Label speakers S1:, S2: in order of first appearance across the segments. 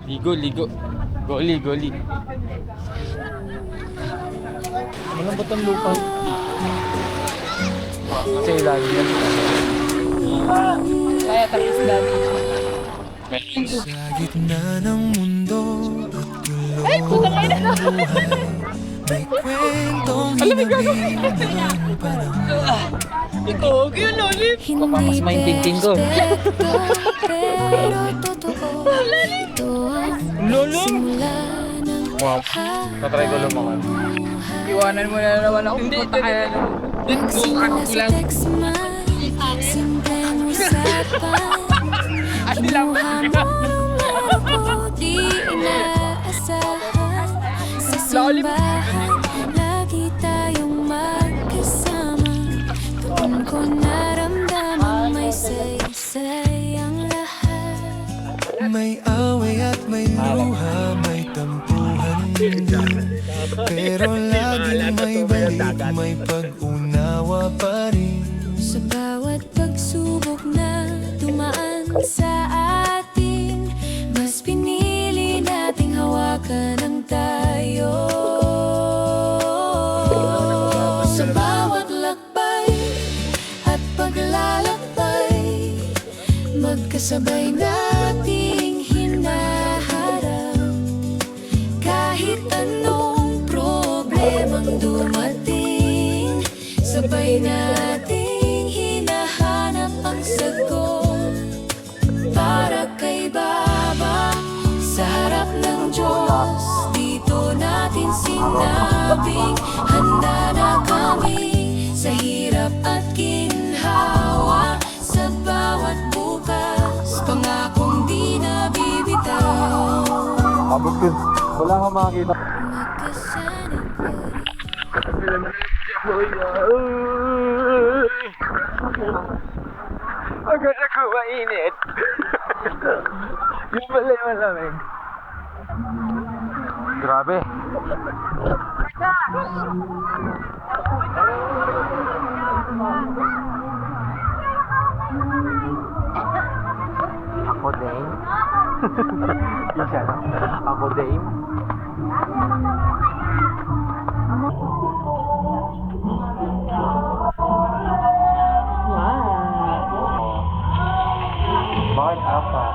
S1: Ligo, ligo. Goli, goli. Malambot ang lupa. Kasi ilalim na.
S2: Kaya tapos dami.
S3: Sa gitna ng mundo at
S2: Ay, putang ina na.
S3: may kwentong hinabihan ng panahon.
S2: Ito, yun ulit.
S1: Mas maintindihan ko.
S4: Pero totoo, ito ang
S1: Lolo!
S4: simula ng
S1: Wow. Tatry ko lumakan.
S2: Iwanan mo na naman ako. Puta ka na naman.
S4: nagsimula sa text man, simpleng usapan. Kinuha mo ang ako, di inaasahan. Sa simbahan, lagi tayong magkasama. Doon ko naramdaman may saysay ang lahat.
S3: May away at may luha, may tampuhan din. Pero laging may balik, may pag-unawa pa rin.
S4: Sa bawat pagsubok na dumaan sa atin, mas pinili nating hawakan ang tayo. Sa bawat lakbay at paglalakbay, magkasabay nating hinaharap. Kahit anong problemang dumating, sabay nating hinahanap ang sagot. Para kay Baba, sa harap ng Diyos, dito natin sinabing handa na kami sa hirap at ginhawa. Sa bawat bukas, pangakong di na bibitaw.
S1: Abot ko. Wala akong makakita.
S4: Magkasanang pag-
S1: Agad ako mainit. Yung pala yung malamig. Grabe. Ako din. Isa na. Ako din. Bakit apat?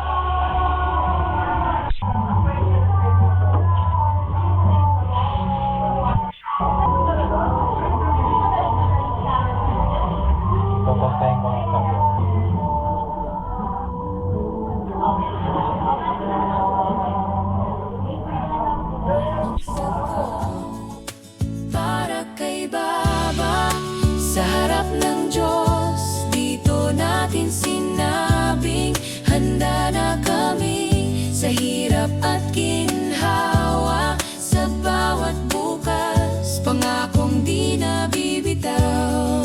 S1: Papasahin ko ng tabi.
S4: Para kay Baba, sa harap ng Diyos, dito natin sinabing handa na kami sa hirap at ginhawa. Sa bawat bukas, pangakong di na bibitaw.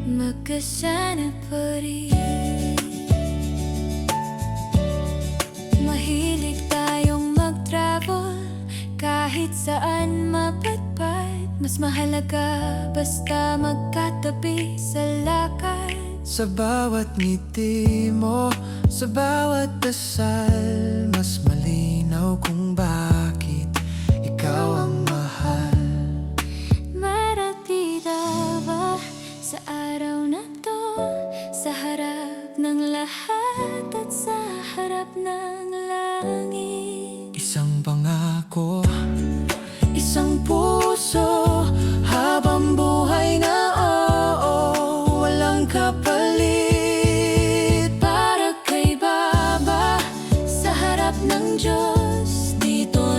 S4: Magkasana pa rin. Mahilig tayong mag-travel, kahit saan mapadpad. Mas mahalaga basta magkatabi sa lakad.
S3: Sa bawat ngiti mo, sa bawat dasal, mas malinaw kung bakit ikaw ang mahal.
S4: Maratida ba sa araw na to, sa harap ng lahat at sa harap ng langit?
S3: Isang pangako,
S4: Isang puso, habang buhay na oo, walang kapalit. Para kay Baba, sa harap ng Diyos, dito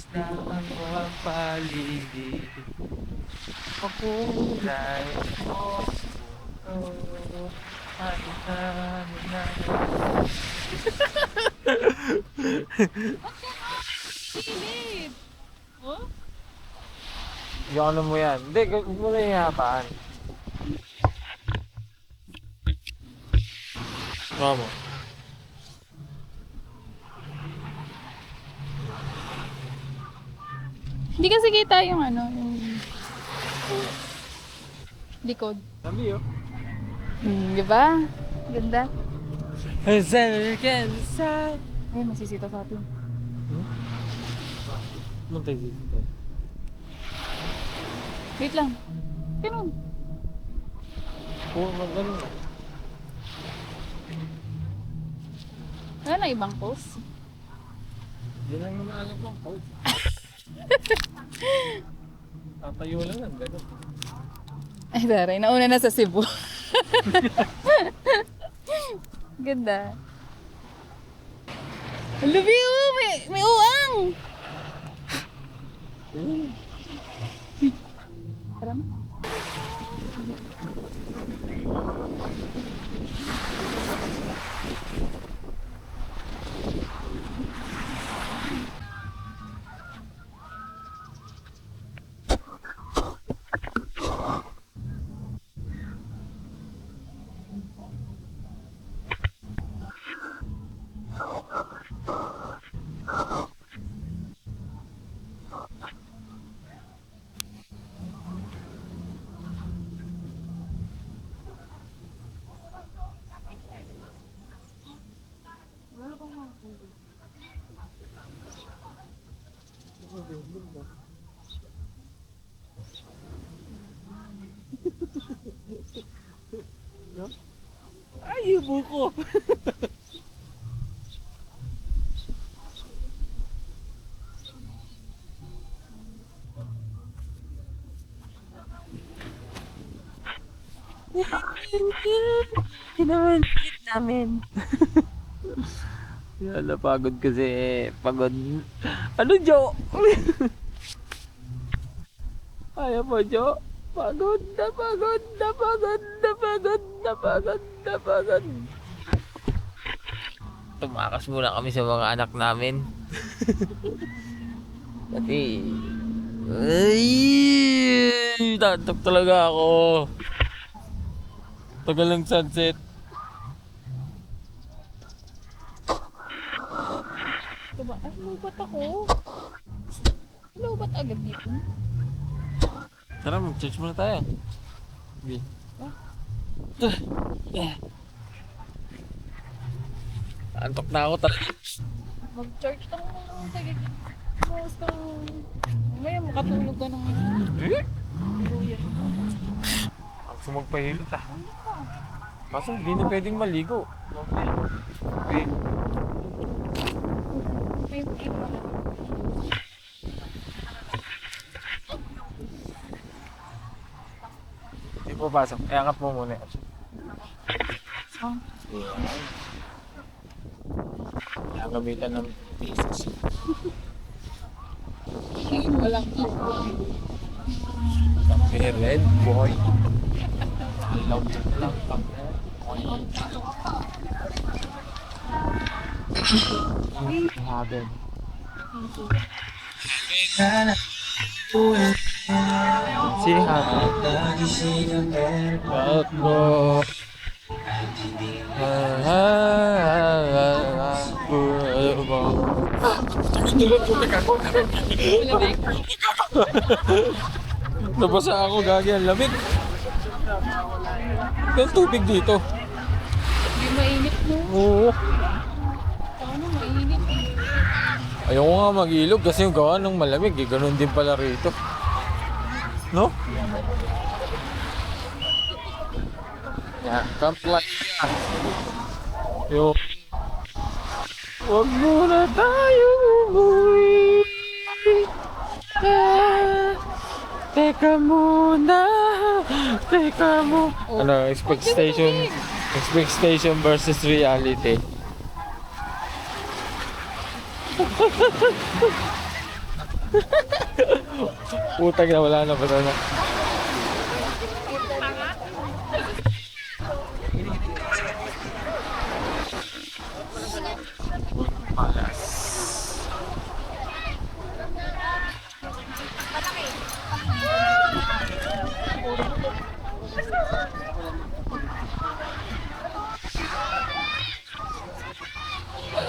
S1: Lahat mo ang paligid. Makulay mo.
S2: Silip! Oh?
S1: Yung ano mo yan. Hindi, huwag mo na ihapaan. Mama.
S2: Hindi kasi kita yung ano, yung likod.
S1: Sabi yun.
S2: Di ba? Ganda.
S1: Ay,
S2: Ay, masisita sa atin.
S1: Muntay dito.
S2: Wait lang. Ganun.
S1: Oo, ganun.
S2: Wala na ibang pose.
S1: Hindi lang naman alam mo. Tatayo lang yan, ganun.
S2: Ay, daray. Nauna na sa Cebu. Ganda. Lubi, oh! May uang! Tara mo.
S1: Ay, yung buko! Kinamansit namin. Yan, napagod kasi pagod. Ano, Jo? Ayaw mo, Jo? Pagod na pagod na pagod na pagod na pagod na pagod. Tumakas muna kami sa mga anak namin. Kasi ay, tatak talaga ako. Tagal ng sunset.
S2: Diba? Ay, lubat ako. Lubat agad dito.
S1: Tara, mag-charge muna tayo. Okay. Antok na ako talaga.
S2: Mag-charge ka muna. Sige. Bukas ka. Ngayon, makatulog ka ng luya.
S1: Ang sumagpahilot ah. Kaso hindi na pwedeng maligo. Okay.
S2: May iba na.
S1: Hindi po pasok. Iangat mo muna.
S2: Oh.
S1: Kailangan gamitan ng pieces.
S2: Walang
S1: Okay, red boy. Ilaw dyan lang. Haben. Si Haben. Out mo. Nabasa ako, gagi, ang lamig. Ang tubig dito.
S2: Hindi mainit mo.
S1: Oo.
S2: Ano, mainit eh.
S1: Ayoko nga mag-ilog kasi yung gawa ng malamig eh. Ganun din pala rito. No? Yeah, camp life yan. Yo. Huwag muna tayo umuwi. Teka muna. Teka mo. Ano, expectation versus reality. Utang na, wala na, wala na.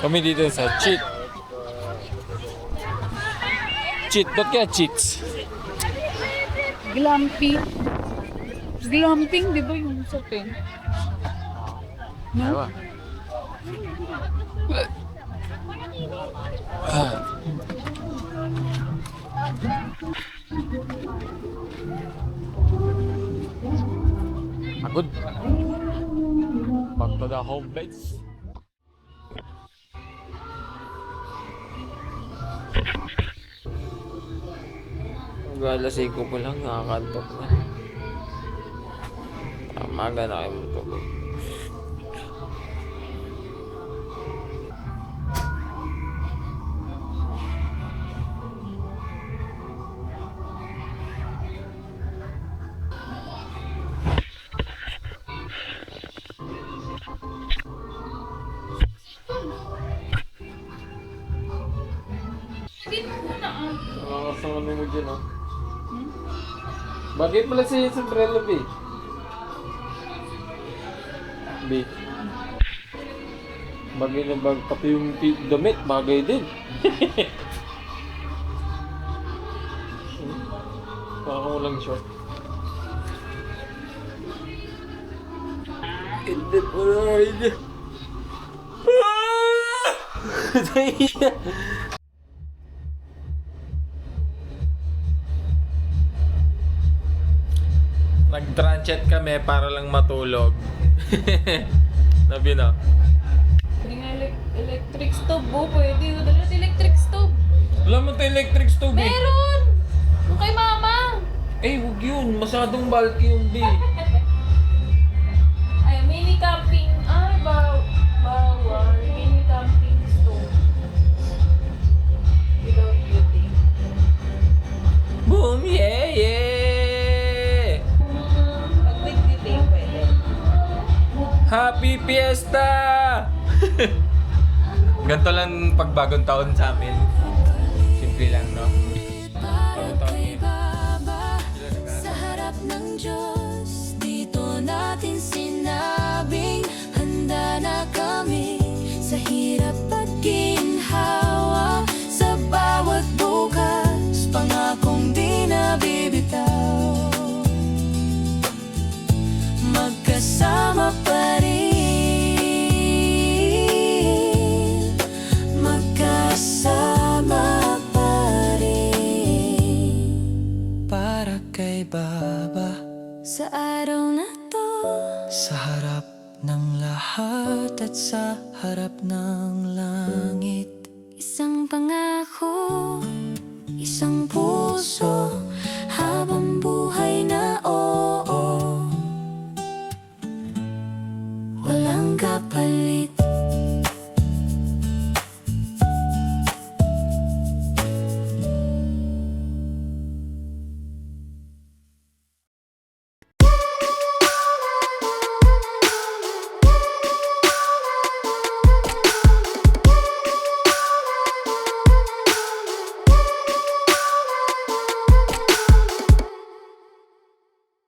S1: Kami dito sa cheat. Cheat, ba't kaya cheats?
S2: Glamping. Glamping, di ba yung sa pen?
S1: Ewa. Pagod. Back to the home base. Galasay ko pa lang, nakakantok na. Tamaga na kayo matulog. Nakakasama mo dyan, oh. Bakit pala si Sombrero, B? B. Bagay na bag, pati yung damit, bagay din. Parang walang short. Hindi po na rin. Nag-tranchet kami para lang matulog. Nabi na.
S2: Hindi nga electric stove, oh. Pwede yung dala electric stove.
S1: Wala mo ito electric stove, eh.
S2: Meron! Yung kay mama.
S1: Eh, huwag yun. Masyadong bulky yung B.
S2: Ay, mini camping. Ay, bawal. Mini camping stove. Without beauty.
S1: Boom! Yeah! Yeah!
S2: Pag nagtitay, pwede.
S1: Happy Fiesta! Ganito lang pagbagong taon sa amin. Simple lang, no?
S4: Para kay Baba sa harap ng Diyos, dito natin sinabing handa na kami sa hirap at ginhawa, sa bawat bukas pangakong di na bibitaw, magkasama pa rin, magkasama pa rin. Para kay Baba sa araw na to, sa harap ng lahat at sa harap ng langit, isang pangako, isang puso habang buhay.